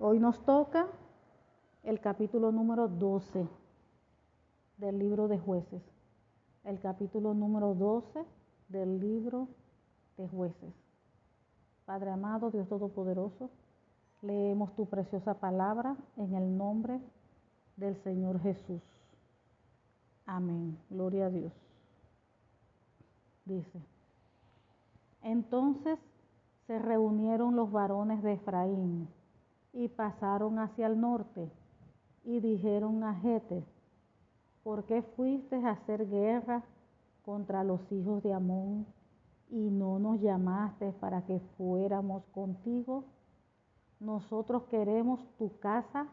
Hoy nos toca el capítulo número 12 del libro de Jueces. El capítulo número 12 del libro de Jueces. Padre amado, Dios Todopoderoso, leemos tu preciosa palabra en el nombre del Señor Jesús. Amén. Gloria a Dios. Dice: Entonces se reunieron los varones de Efraín y pasaron hacia el norte y dijeron a Jete: ¿por qué fuiste a hacer guerra contra los hijos de Amón y no nos llamaste para que fuéramos contigo? Nosotros queremos tu casa,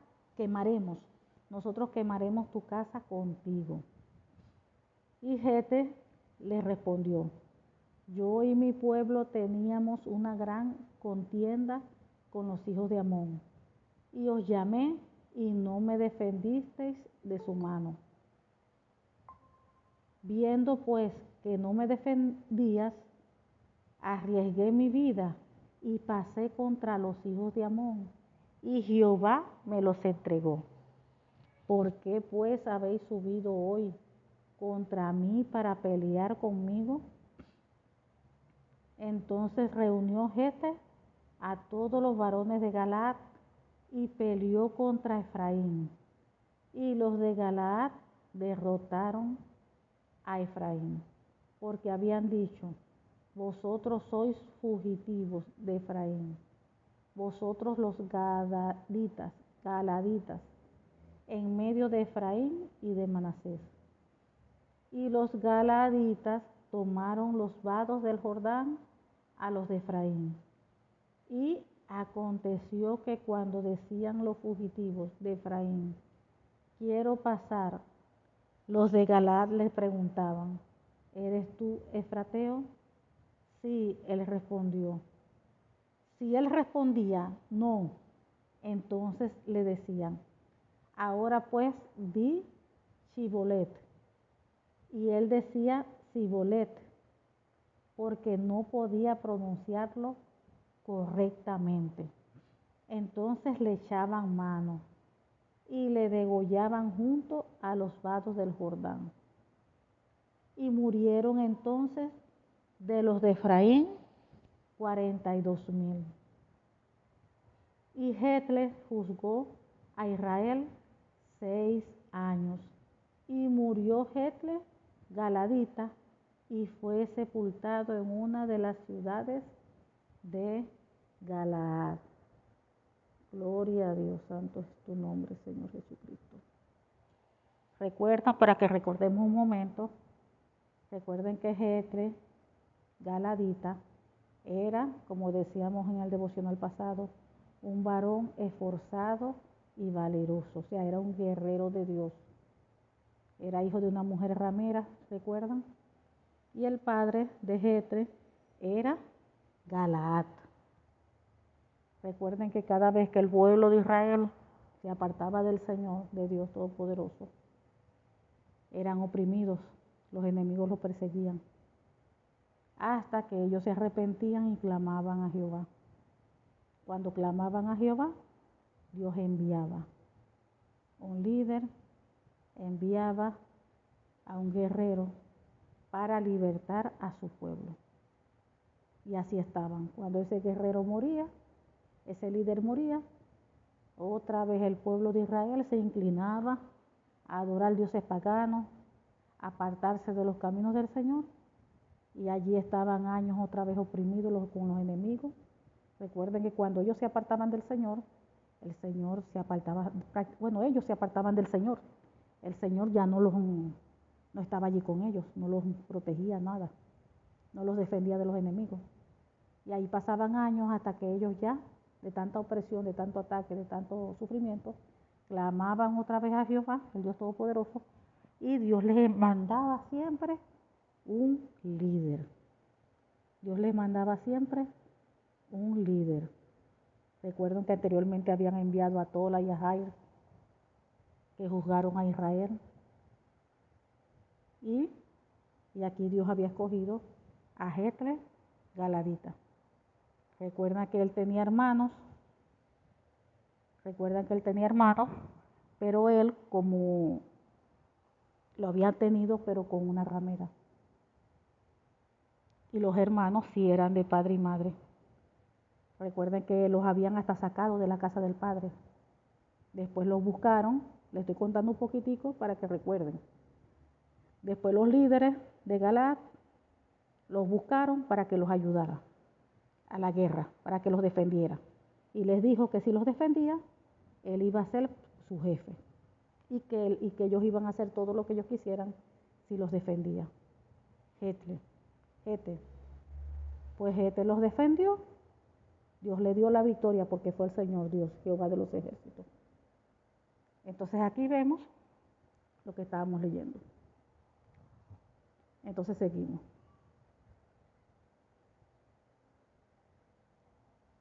nosotros quemaremos tu casa contigo. Y Jete le respondió: yo y mi pueblo teníamos una gran contienda con los hijos de Amón, y os llamé y no me defendisteis de su mano. Viendo pues que no me defendías, arriesgué mi vida y pasé contra los hijos de Amón, y Jehová me los entregó. ¿Por qué pues habéis subido hoy contra mí para pelear conmigo? Entonces reunió Jete a todos los varones de Galaad y peleó contra Efraín. Y los de Galaad derrotaron a Efraín, porque habían dicho: vosotros sois fugitivos de Efraín, vosotros los galaditas, en medio de Efraín y de Manasés. Y los galaditas tomaron los vados del Jordán a los de Efraín. Y aconteció que cuando decían los fugitivos de Efraín: quiero pasar, los de Galaad les preguntaban: ¿eres tú efrateo? Sí, él respondió. Si él respondía no, entonces le decían: ahora pues di Shibolet. Y él decía Sibolet, porque no podía pronunciarlo correctamente. Entonces le echaban mano y le degollaban junto a los vados del Jordán. Y murieron entonces de los de Efraín 42,000. Y Jete juzgó a Israel 6 años. Y murió Jete galadita y fue sepultado en una de las ciudades de Galaad. Gloria a Dios, santo es tu nombre, Señor Jesucristo. Recuerda, para que recordemos un momento, recuerden que Jete galadita era, como decíamos en el devocional pasado, un varón esforzado y valeroso, o sea, era un guerrero de Dios. Era hijo de una mujer ramera, ¿recuerdan? Y el padre de Jete era Galaad. Recuerden que cada vez que el pueblo de Israel se apartaba del Señor, de Dios Todopoderoso, eran oprimidos, los enemigos los perseguían, hasta que ellos se arrepentían y clamaban a Jehová. Cuando clamaban a Jehová, Dios enviaba un líder, enviaba a un guerrero para libertar a su pueblo. Y así estaban. Cuando ese guerrero moría, ese líder moría, otra vez el pueblo de Israel se inclinaba a adorar dioses paganos, a apartarse de los caminos del Señor, y allí estaban años otra vez oprimidos con los enemigos. Recuerden que cuando ellos se apartaban del Señor, el Señor se apartaba, ellos se apartaban del Señor. El Señor ya no estaba allí con ellos, no los protegía nada, no los defendía de los enemigos. Y ahí pasaban años hasta que ellos ya, de tanta opresión, de tanto ataque, de tanto sufrimiento, clamaban otra vez a Jehová, el Dios Todopoderoso, y Dios les mandaba siempre un líder. Dios les mandaba siempre un líder. Recuerden que anteriormente habían enviado a Tola y a Jair, que juzgaron a Israel. Y aquí Dios había escogido a Jete galadita. Recuerda que él tenía hermanos. Recuerdan que él tenía hermanos, pero él como lo había tenido, pero con una ramera. Y los hermanos sí eran de padre y madre. Recuerden que los habían hasta sacado de la casa del padre. Después los buscaron, les estoy contando un poquitico para que recuerden. Después los líderes de Galaad los buscaron para que los ayudara a la guerra, para que los defendiera. Y les dijo que si los defendía, él iba a ser su jefe. Y que ellos iban a hacer todo lo que ellos quisieran si los defendía. Gete. Pues Gete los defendió. Dios le dio la victoria porque fue el Señor Dios, Jehová de los ejércitos. Entonces aquí vemos lo que estábamos leyendo. Entonces seguimos.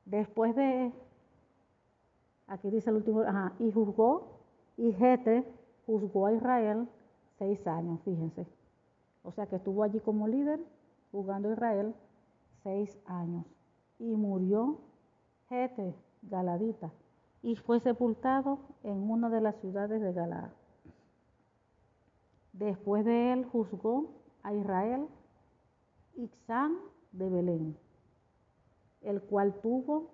Después de, aquí dice el último, y Gete juzgó a Israel 6 años, fíjense. O sea que estuvo allí como líder, juzgando a Israel 6 años. Y murió Gete, galadita, y fue sepultado en una de las ciudades de Galaad. Después de él juzgó a Israel Ibzán de Belén, el cual tuvo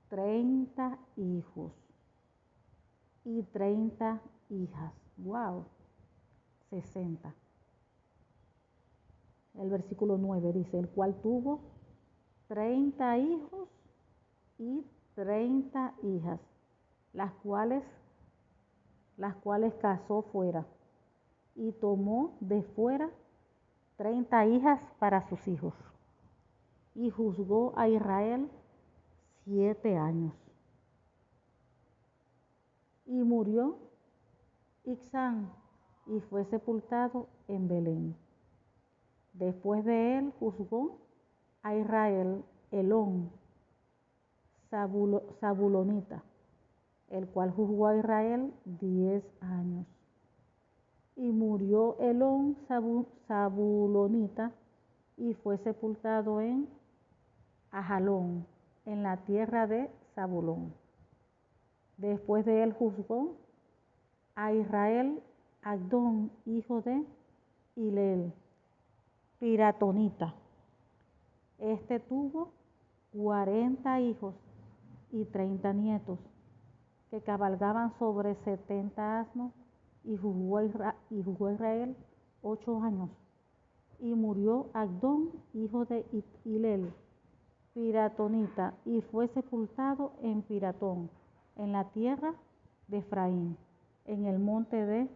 30 hijos y 30 hijas. ¡Wow! 60. El versículo 9 dice, el cual tuvo 30 hijos y 30 hijas, las cuales casó fuera, y tomó de fuera 30 hijas para sus hijos, y juzgó a Israel 7 años. Y murió Ibzán y fue sepultado en Belén. Después de él juzgó a Israel Elón, Zabulonita, el cual juzgó a Israel 10 años. Y murió Elón, Zabulonita, y fue sepultado en Ajalón, en la tierra de Zabulón. Después de él juzgó a Israel Agdón, hijo de Hilel, piratonita. Este tuvo 40 hijos y 30 nietos, que cabalgaban sobre 70 asnos, y juzgó a Israel 8 años. Y murió Agdón, hijo de Hilel, piratonita, y fue sepultado en Piratón, en la tierra de Efraín, en el monte de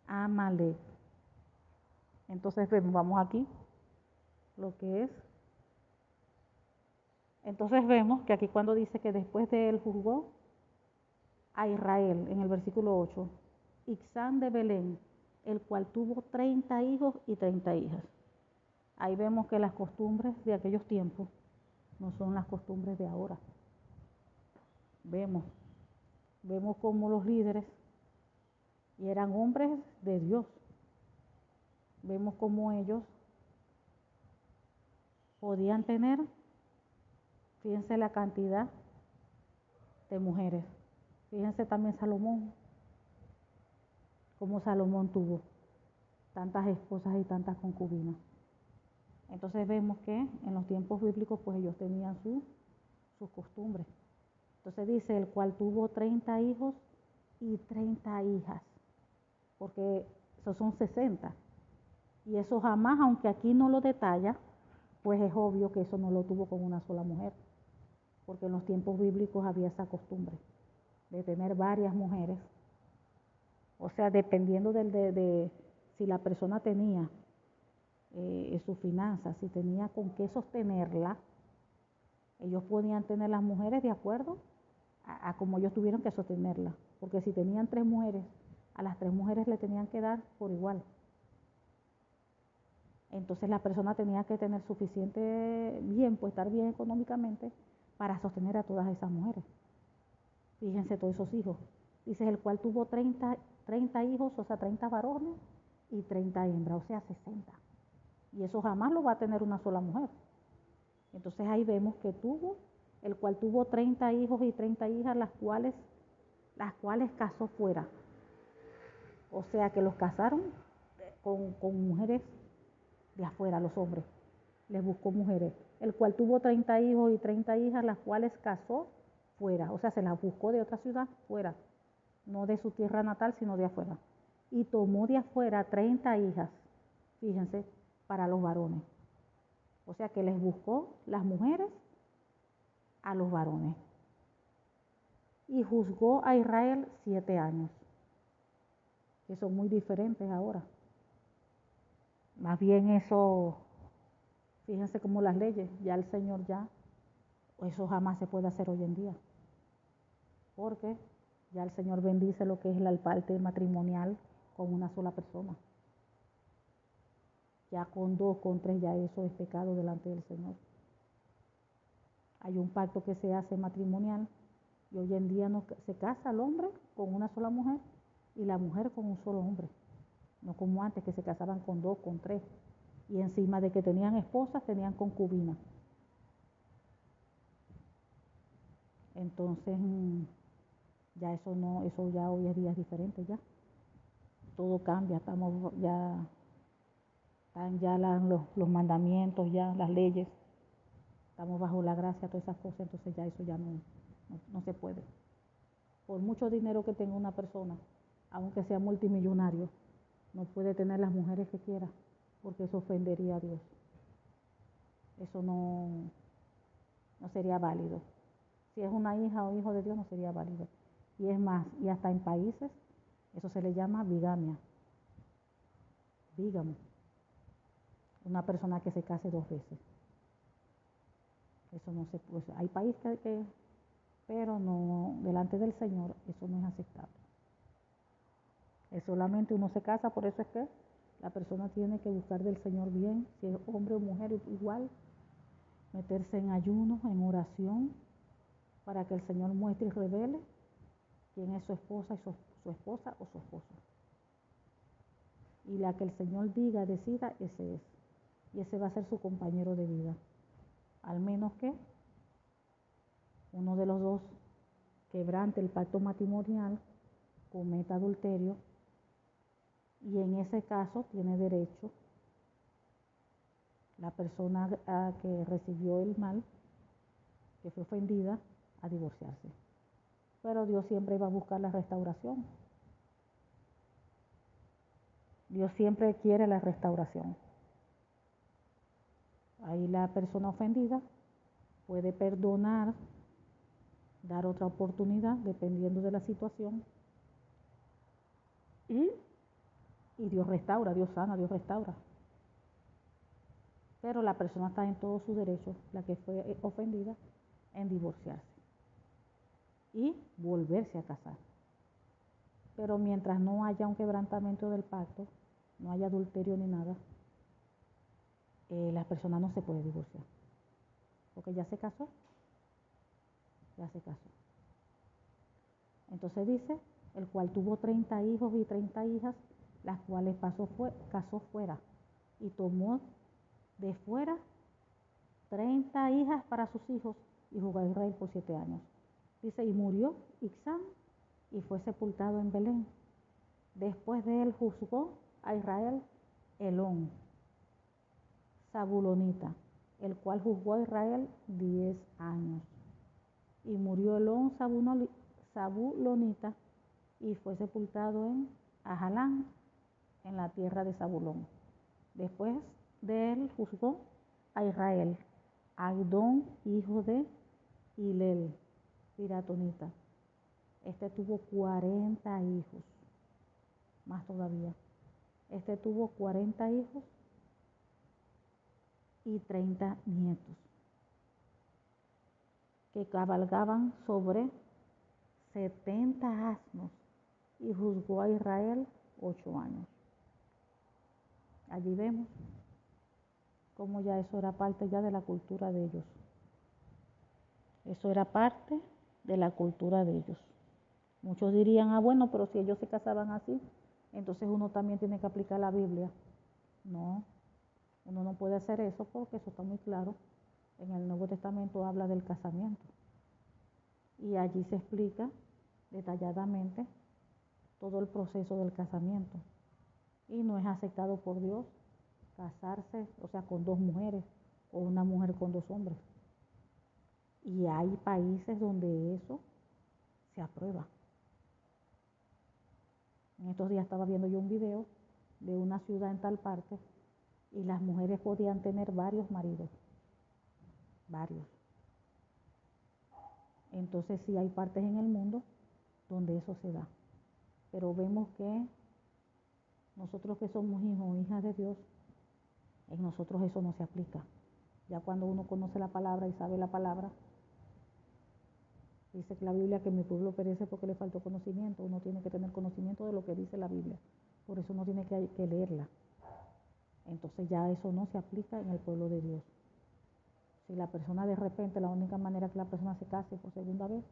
Amalek. Entonces vamos aquí lo que es. Entonces vemos que aquí cuando dice que después de él juzgó a Israel, en el versículo 8, Ibzán de Belén, el cual tuvo 30 hijos y 30 hijas. Ahí vemos que las costumbres de aquellos tiempos no son las costumbres de ahora. Vemos como los líderes, y eran hombres de Dios, vemos cómo ellos podían tener, fíjense la cantidad de mujeres. Fíjense también Salomón, cómo Salomón tuvo tantas esposas y tantas concubinas. Entonces vemos que en los tiempos bíblicos pues ellos tenían sus costumbres. Entonces dice, el cual tuvo 30 hijos y 30 hijas, porque esos son 60. Y eso jamás, aunque aquí no lo detalla, pues es obvio que eso no lo tuvo con una sola mujer, porque en los tiempos bíblicos había esa costumbre de tener varias mujeres. O sea, dependiendo de si la persona tenía sus finanzas, si tenía con qué sostenerla, ellos podían tener las mujeres de acuerdo a como ellos tuvieron que sostenerla. Porque si tenían 3 mujeres, a las 3 mujeres le tenían que dar por igual. Entonces la persona tenía que tener suficiente bien, pues estar bien económicamente para sostener a todas esas mujeres. Fíjense todos esos hijos. Dice, el cual tuvo 30 hijos, o sea, 30 varones y 30 hembras, o sea, 60. Y eso jamás lo va a tener una sola mujer. Entonces ahí vemos que el cual tuvo 30 hijos y 30 hijas, las cuales las cuales casó fuera. O sea que los casaron con mujeres de afuera, los hombres. Les buscó mujeres. El cual tuvo 30 hijos y 30 hijas, las cuales casó fuera. O sea, se las buscó de otra ciudad fuera. No de su tierra natal, sino de afuera. Y tomó de afuera 30 hijas, fíjense, para los varones. O sea que les buscó las mujeres a los varones. Y juzgó a Israel 7 años, que son muy diferentes ahora. Más bien eso, fíjense como las leyes, ya el Señor eso jamás se puede hacer hoy en día. Porque ya el Señor bendice lo que es la parte matrimonial con una sola persona. Ya con 2, con 3, ya eso es pecado delante del Señor. Hay un pacto que se hace matrimonial y hoy en día no se casa el hombre con una sola mujer y la mujer con un solo hombre. No como antes que se casaban con 2, con 3. Y encima de que tenían esposas, tenían concubinas. Entonces, ya eso no, eso ya hoy en día es diferente ya. Todo cambia, están ya los mandamientos, ya las leyes. Estamos bajo la gracia, todas esas cosas, entonces ya eso ya no se puede. Por mucho dinero que tenga una persona, aunque sea multimillonario, no puede tener las mujeres que quiera, porque eso ofendería a Dios. Eso no sería válido. Si es una hija o hijo de Dios, no sería válido. Y es más, y hasta en países, eso se le llama bigamia. Bígamo. Una persona que se case 2 veces. Eso no se puede. Hay países pero no, delante del Señor, eso no es aceptable. Es solamente uno se casa, por eso es que la persona tiene que buscar del Señor bien, si es hombre o mujer igual, meterse en ayuno, en oración, para que el Señor muestre y revele quién es su esposa y su esposa o su esposo. Y la que el Señor diga, decida, ese es. Y ese va a ser su compañero de vida. Al menos que uno de los dos quebrante el pacto matrimonial, cometa adulterio, y en ese caso tiene derecho la persona que recibió el mal, que fue ofendida, a divorciarse. Pero Dios siempre va a buscar la restauración. Dios siempre quiere la restauración. Ahí la persona ofendida puede perdonar, dar otra oportunidad, dependiendo de la situación. Y Dios restaura, Dios sana, Dios restaura. Pero la persona está en todo su derecho, la que fue ofendida, en divorciarse y volverse a casar. Pero mientras no haya un quebrantamiento del pacto, no haya adulterio ni nada, la persona no se puede divorciar. Porque ya se casó. Ya se casó. Entonces dice, el cual tuvo 30 hijos y 30 hijas, las cuales casó fuera. Y tomó de fuera 30 hijas para sus hijos y jugó a Israel por 7 años. Dice, y murió Ixán y fue sepultado en Belén. Después de él juzgó a Israel Elón, Zabulonita, el cual juzgó a Israel 10 años. Y murió Elón Zabulonita y fue sepultado en Ajalán, en la tierra de Zabulón. Después de él juzgó a Israel Agdón, hijo de Hilel, piratonita. Este tuvo 40 hijos, más todavía. Este tuvo 40 hijos y 30 nietos, que cabalgaban sobre 70 asnos, y juzgó a Israel 8 años. Allí vemos cómo ya eso era parte ya de la cultura de ellos. Eso era parte de la cultura de ellos. Muchos dirían, bueno, pero si ellos se casaban así, entonces uno también tiene que aplicar la Biblia. No, uno no puede hacer eso porque eso está muy claro. En el Nuevo Testamento habla del casamiento. Y allí se explica detalladamente todo el proceso del casamiento. Y no es aceptado por Dios casarse, o sea, con dos mujeres o una mujer con dos hombres. Y hay países donde eso se aprueba. En estos días estaba viendo yo un video de una ciudad en tal parte y las mujeres podían tener varios maridos, varios. Entonces sí hay partes en el mundo donde eso se da. Pero vemos que nosotros que somos hijos o hijas de Dios, en nosotros eso no se aplica. Ya cuando uno conoce la palabra y sabe la palabra, dice que la Biblia que mi pueblo perece porque le faltó conocimiento. Uno tiene que tener conocimiento de lo que dice la Biblia. Por eso uno tiene que leerla. Entonces ya eso no se aplica en el pueblo de Dios. Si la persona de repente, la única manera que la persona se case por segunda vez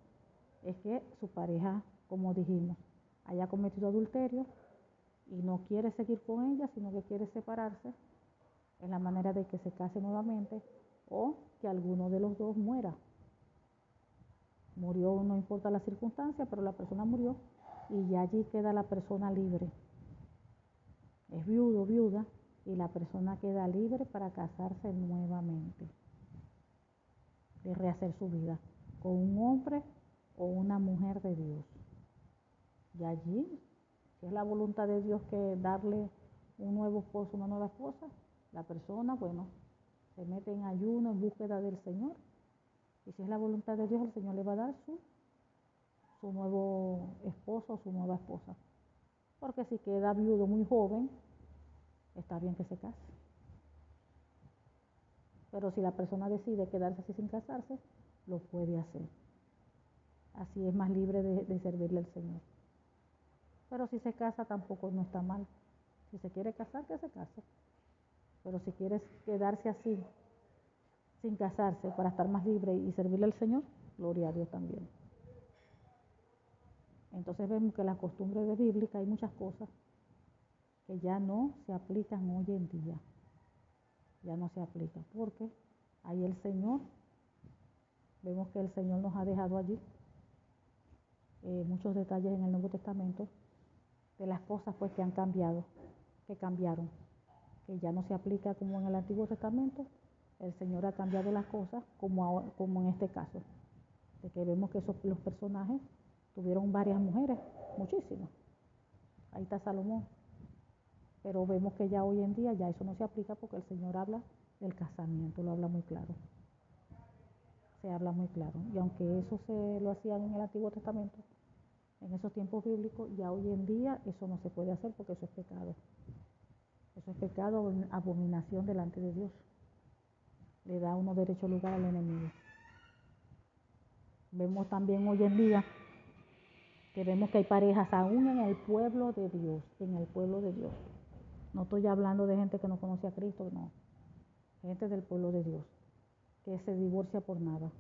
es que su pareja, como dijimos, haya cometido adulterio y no quiere seguir con ella, sino que quiere separarse, es la manera de que se case nuevamente, o que alguno de los dos muera. Murió, no importa la circunstancia, pero la persona murió y ya allí queda la persona libre. Es viudo o viuda y la persona queda libre para casarse nuevamente, de rehacer su vida con un hombre o una mujer de Dios. Y allí, si es la voluntad de Dios que darle un nuevo esposo, una nueva esposa, la persona, bueno, se mete en ayuno en búsqueda del Señor. Y si es la voluntad de Dios, el Señor le va a dar su nuevo esposo o su nueva esposa. Porque si queda viudo muy joven, está bien que se case. Pero si la persona decide quedarse así sin casarse, lo puede hacer. Así es más libre de servirle al Señor. Pero si se casa tampoco no está mal. Si se quiere casar, que se case. Pero si quieres quedarse así, sin casarse, para estar más libre y servirle al Señor, gloria a Dios también. Entonces vemos que la costumbre de bíblica hay muchas cosas que ya no se aplican hoy en día. Ya no se aplica porque ahí el Señor, vemos que el Señor nos ha dejado allí muchos detalles en el Nuevo Testamento de las cosas pues que han cambiado, que cambiaron, que ya no se aplica como en el Antiguo Testamento. El Señor ha cambiado las cosas como en este caso, de que vemos que los personajes tuvieron varias mujeres, muchísimas. Ahí está Salomón. Pero vemos que ya hoy en día ya eso no se aplica porque el Señor habla del casamiento, lo habla muy claro. Se habla muy claro. Y aunque eso se lo hacían en el Antiguo Testamento, en esos tiempos bíblicos, ya hoy en día eso no se puede hacer porque eso es pecado. Eso es pecado, abominación delante de Dios. Le da uno derecho lugar al enemigo. Vemos también hoy en día que vemos que hay parejas aún en el pueblo de Dios, en el pueblo de Dios. No estoy hablando de gente que no conoce a Cristo, no. Gente del pueblo de Dios, que se divorcia por nada.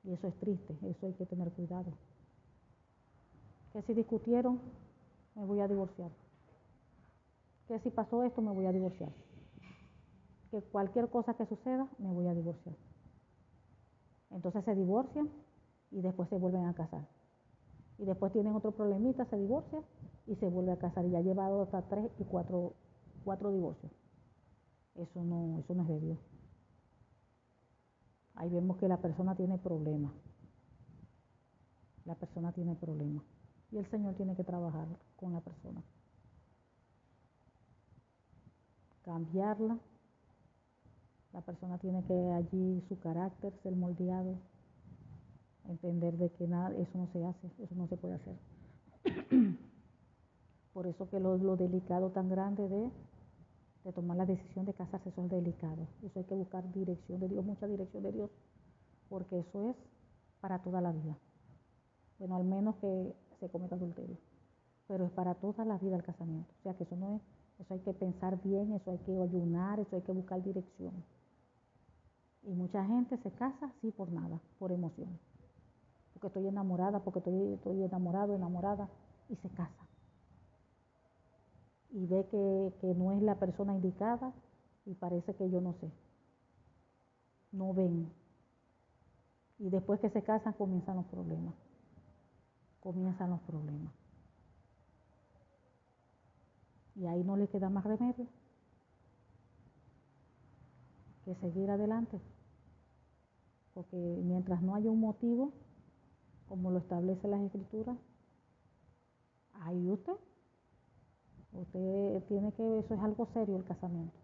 Y eso es triste, eso hay que tener cuidado. Que si discutieron, me voy a divorciar. Que si pasó esto, me voy a divorciar. Que cualquier cosa que suceda, me voy a divorciar. Entonces se divorcian y después se vuelven a casar. Y después tienen otro problemita, se divorcian y se vuelve a casar. Y ya ha llevado hasta 3 y 4 divorcios. Eso no es de Dios. Ahí vemos que la persona tiene problemas. La persona tiene problemas. Y el Señor tiene que trabajar con la persona. Cambiarla. La persona tiene que allí su carácter ser moldeado. Entender de que nada, eso no se hace, eso no se puede hacer. Por eso que lo delicado tan grande de tomar la decisión de casarse, eso es delicado. Eso hay que buscar dirección de Dios, mucha dirección de Dios, porque eso es para toda la vida. Bueno, al menos que se cometa adulterio, pero es para toda la vida el casamiento. O sea que eso no es, eso hay que pensar bien, eso hay que ayunar, eso hay que buscar dirección. Y mucha gente se casa así por nada, por emoción. Porque estoy enamorada, porque estoy enamorado, enamorada, y se casa. Y ve que no es la persona indicada y parece que yo no sé. No ven. Y después que se casan comienzan los problemas. Comienzan los problemas. Y ahí no le queda más remedio que seguir adelante. Porque mientras no haya un motivo, como lo establece las escrituras, ahí usted tiene que, eso es algo serio el casamiento.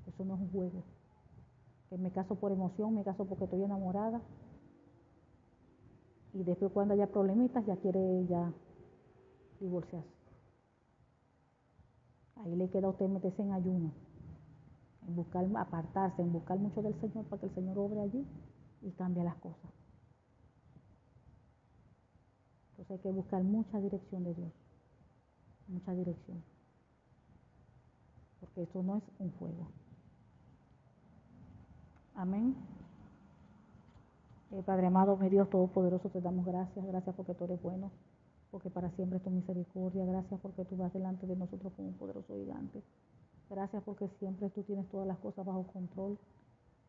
Eso no es un juego. Que me caso por emoción, me caso porque estoy enamorada. Y después cuando haya problemitas ya quiere ya divorciarse. Ahí le queda a usted meterse en ayuno, en buscar, apartarse, en buscar mucho del Señor para que el Señor obre allí y cambie las cosas. Entonces hay que buscar mucha dirección de Dios, mucha dirección, porque esto no es un juego. Amén. Padre amado, mi Dios todopoderoso, te damos gracias, gracias porque tú eres bueno, porque para siempre es tu misericordia, gracias porque tú vas delante de nosotros como un poderoso gigante, gracias porque siempre tú tienes todas las cosas bajo control,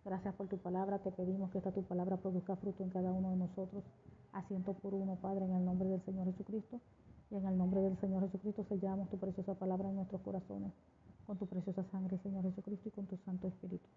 gracias por tu palabra, te pedimos que esta tu palabra produzca fruto en cada uno de nosotros, a ciento por uno, Padre, en el nombre del Señor Jesucristo, y en el nombre del Señor Jesucristo sellamos tu preciosa palabra en nuestros corazones, con tu preciosa sangre, Señor Jesucristo, y con tu Santo Espíritu.